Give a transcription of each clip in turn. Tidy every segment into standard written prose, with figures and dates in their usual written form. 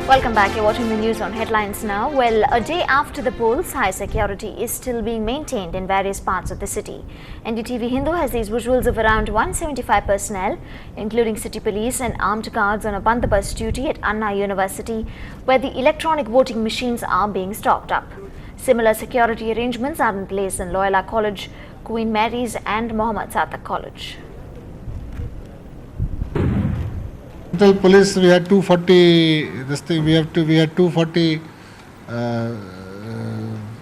Welcome back. You're watching the news on Headlines Now. Well, a day after the polls, high security is still being maintained in various parts of the city. NDTV Hindu has these visuals of around 175 personnel, including city police and armed guards on a bandobast duty at Anna University, where the electronic voting machines are being stocked up. Similar security arrangements are in place in Loyola College, Queen Mary's and Mohammed Satak College. Central Police, we had 240. We had 240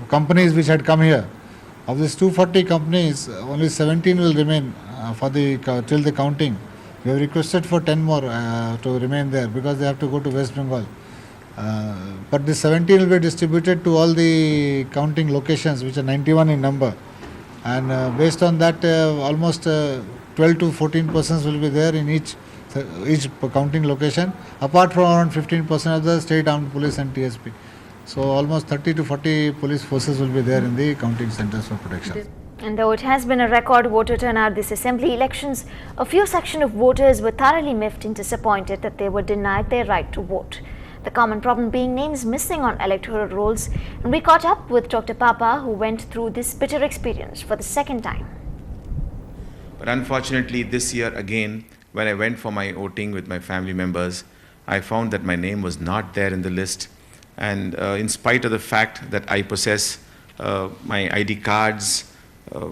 companies which had come here. Of these 240 companies, only 17 will remain till the counting. We have requested for 10 more to remain there because they have to go to West Bengal. But the 17 will be distributed to all the counting locations, which are 91 in number. And based on that, almost 12 to 14 persons will be there in each counting location, apart from around 15% of the state armed police and TSP. So almost 30 to 40 police forces will be there in the counting centers for protection. And though it has been a record voter turnout this assembly elections, a few section of voters were thoroughly miffed and disappointed that they were denied their right to vote. The common problem being names missing on electoral rolls. And we caught up with Dr. Papa, who went through this bitter experience for the second time. But unfortunately, this year again, when I went for my voting with my family members, I found that my name was not there in the list. And in spite of the fact that I possess my ID cards,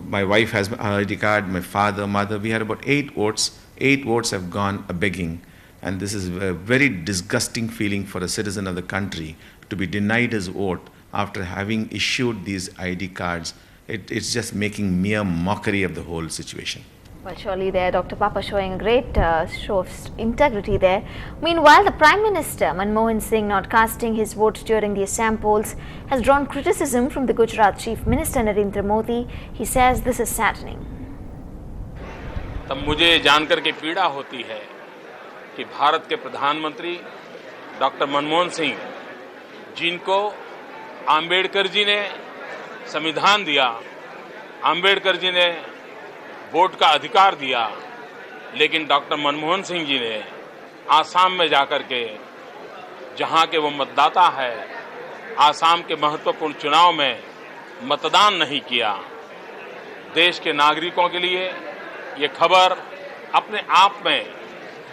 my wife has her ID card, my father, mother, we had about 8 votes. 8 votes have gone a-begging. And this is a very disgusting feeling for a citizen of the country to be denied his vote after having issued these ID cards. It's just making mere mockery of the whole situation. Well, surely there, Dr. Papa showing a great show of integrity there. Meanwhile, the Prime Minister, Manmohan Singh, not casting his vote during the Assam polls, has drawn criticism from the Gujarat Chief Minister Narendra Modi. He says this is saddening. तब मुझे जानकर के पीड़ा होती है कि भारत के प्रधानमंत्री डॉक्टर मनमोहन सिंह, जिनको आम्बेडकर जी ने संविधान दिया, आम्बेडकर जी ने वोट का अधिकार दिया, लेकिन डॉक्टर मनमोहन सिंह जी ने आसाम में जाकर के, जहां के वो मतदाता है, आसाम के महत्वपूर्ण चुनाव में मतदान नहीं किया। देश के नागरिकों के लिए ये खबर अपने आप में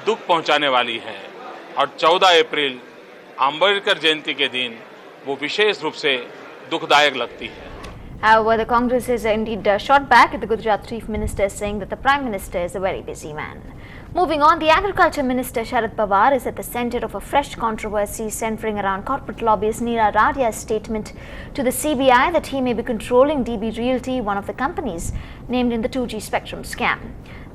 दुख पहुंचाने वाली है और 14 अप्रैल आम्बेडकर जयंती के दिन वो विशेष रूप से दुखदायक लगती है। However, the Congress is indeed shot back at the Gujarat Chief Minister, saying that the Prime Minister is a very busy man. Moving on, the Agriculture Minister Sharad Pawar is at the centre of a fresh controversy centering around corporate lobbyist Neera Radia's statement to the CBI that he may be controlling DB Realty, one of the companies named in the 2G spectrum scam.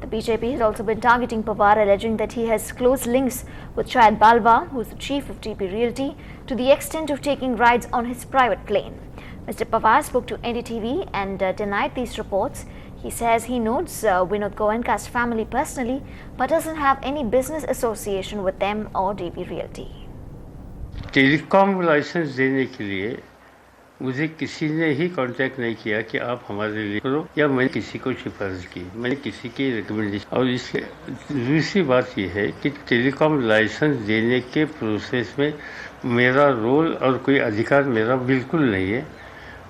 The BJP has also been targeting Pawar, alleging that he has close links with Chayat Balwa, who is the chief of DB Realty, to the extent of taking rides on his private plane. Mr. Pawar spoke to NDTV and denied these reports. He says he knows Vinod Goenka's family personally, but doesn't have any business association with them or DB Realty. Telecom license देने के लिए मुझे किसी ने ही contact नहीं किया कि आप हमारे लिए करो, या मैंने किसी को सिफारिश की, मैंने किसी की रिकमेंडेशन। और इसलिए दूसरी बात यह है कि टेलीकॉम लाइसेंस देने के प्रोसेस में मेरा रोल और कोई अधिकार मेरा बिल्कुल नहीं है।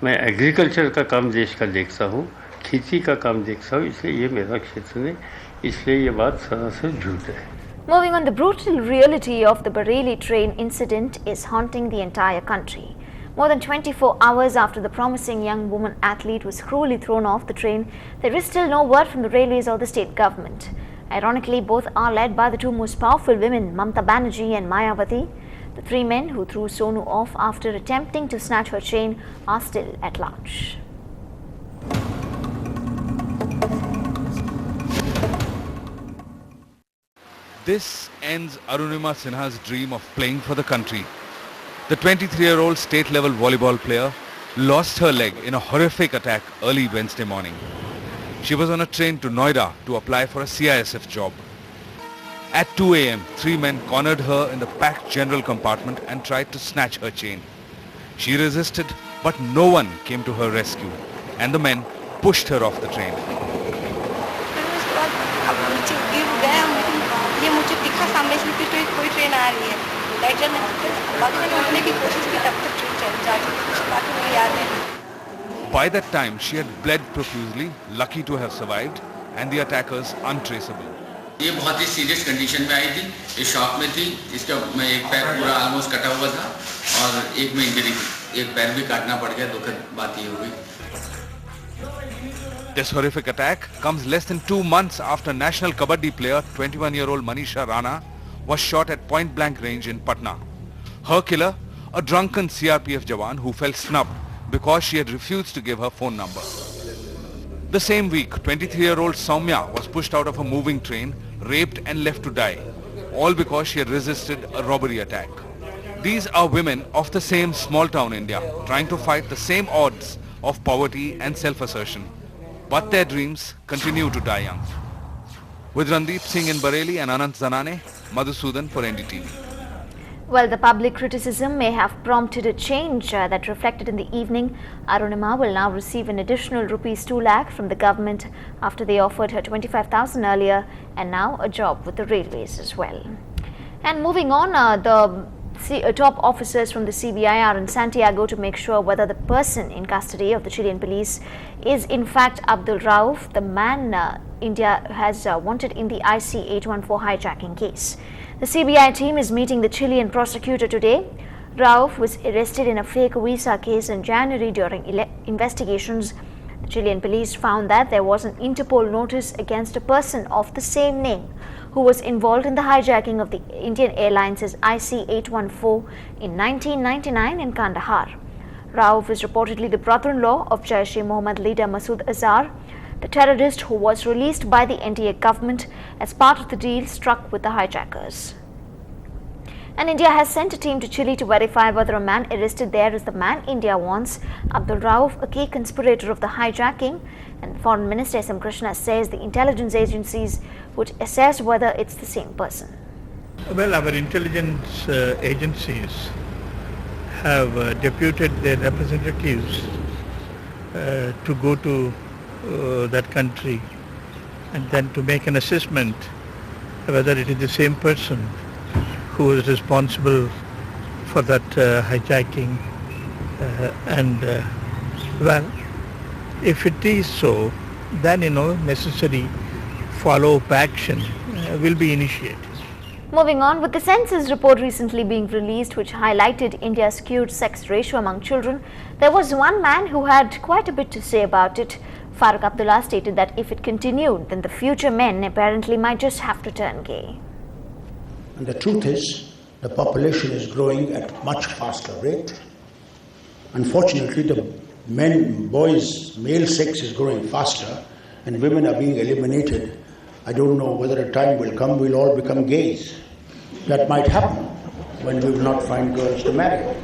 मैं एग्रीकल्चर का काम देश का देखता हूँ, खेती का काम देखता हूँ, इसलिए ये मेरा क्षेत्र नहीं, इसलिए ये बात सरासर झूठ है। Moving on, the brutal reality of the Bareilly train incident is haunting the entire country. More than 24 hours after the promising young woman athlete was cruelly thrown off the train, there is still no word from the railways or the state government. Ironically, both are led by the two most powerful women, Mamata Banerjee and Mayawati. The 3 men who threw Sonu off after attempting to snatch her chain are still at large. This ends Arunima Sinha's dream of playing for the country. The 23-year-old state-level volleyball player lost her leg in a horrific attack early Wednesday morning. She was on a train to Noida to apply for a CISF job. At 2 a.m., 3 men cornered her in the packed general compartment and tried to snatch her chain. She resisted, but no one came to her rescue, and the men pushed her off the train. ये मुझे दिखा सामने से कि कोई train आ रही है, lesion बाकी मैंने उठने की कोशिश की तब तक ट्रेन चल जाती बाकी मुझे याद नहीं. By that time, she had bled profusely, lucky to have survived, and the attackers untraceable. ये बहुत ही सीरियस कंडीशन में आई थी, ये शॉक में थी, इसका मैं एक पैर पूरा ऑलमोस्ट कटा हुआ था और एक में इंजरी थी, एक पैर भी काटना पड़ गया, दुखद बात ये हुई. This horrific attack comes less than 2 months after national kabaddi player 21-year-old Manisha Rana was shot at point-blank range in Patna. Her killer, a drunken CRPF jawan who fell snubbed because she had refused to give her phone number. The same week, 23-year-old Soumya was pushed out of a moving train, raped and left to die, all because she had resisted a robbery attack. These are women of the same small-town India, trying to fight the same odds of poverty and self-assertion. But their dreams continue to die young. With Randeep Singh in Bareilly and Anant Zanane, Madhusudan for NDTV. Well, the public criticism may have prompted a change that reflected in the evening. Arunima will now receive an additional rupees 2 lakh from the government after they offered her 25,000 earlier and now a job with the railways as well. And moving on, top officers from the CBI are in Santiago to make sure whether the person in custody of the Chilean police is in fact Abdul Rauf, the man India has wanted in the IC-814 hijacking case. The CBI team is meeting the Chilean prosecutor today. Rauf was arrested in a fake visa case in January during investigations. The Chilean police found that there was an Interpol notice against a person of the same name who was involved in the hijacking of the Indian Airlines IC-814 in 1999 in Kandahar. Rauf is reportedly the brother-in-law of Jaish-e-Mohammed leader Masood Azhar, the terrorist who was released by the NDA government as part of the deal struck with the hijackers. And India has sent a team to Chile to verify whether a man arrested there is the man India wants, Abdul Rauf, a key conspirator of the hijacking. And Foreign Minister S. M. Krishna says the intelligence agencies would assess whether it's the same person. Well, our intelligence agencies have deputed their representatives to go to that country and then to make an assessment whether it is the same person who is responsible for that hijacking well, if it is so, then necessary follow-up action will be initiated. Moving on, with the census report recently being released which highlighted India's skewed sex ratio among children, there was one man who had quite a bit to say about it. Farooq Abdullah stated that if it continued, then the future men apparently might just have to turn gay. And the truth is, the population is growing at a much faster rate. Unfortunately, the boys' male sex is growing faster and women are being eliminated. I don't know whether a time will come we'll all become gays. That might happen when we will not find girls to marry.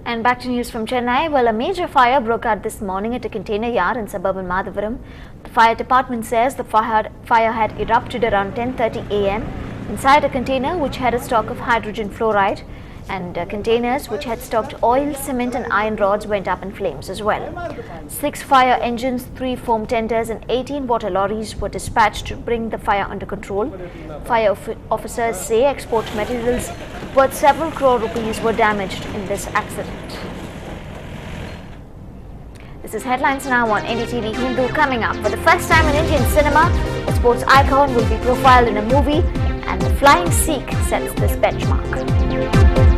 And back to news from Chennai. Well, a major fire broke out this morning at a container yard in suburban Madhavaram. The fire department says the fire had erupted around 10:30 a.m. inside a container which had a stock of hydrogen fluoride, and containers which had stocked oil, cement and iron rods went up in flames as well. 6 fire engines, 3 foam tenders and 18 water lorries were dispatched to bring the fire under control. Fire officers say export materials worth several crore rupees were damaged in this accident. This is Headlines Now on NDTV Hindu. Coming up, for the first time in Indian cinema, a sports icon will be profiled in a movie, and the Flying Sikh sets this benchmark.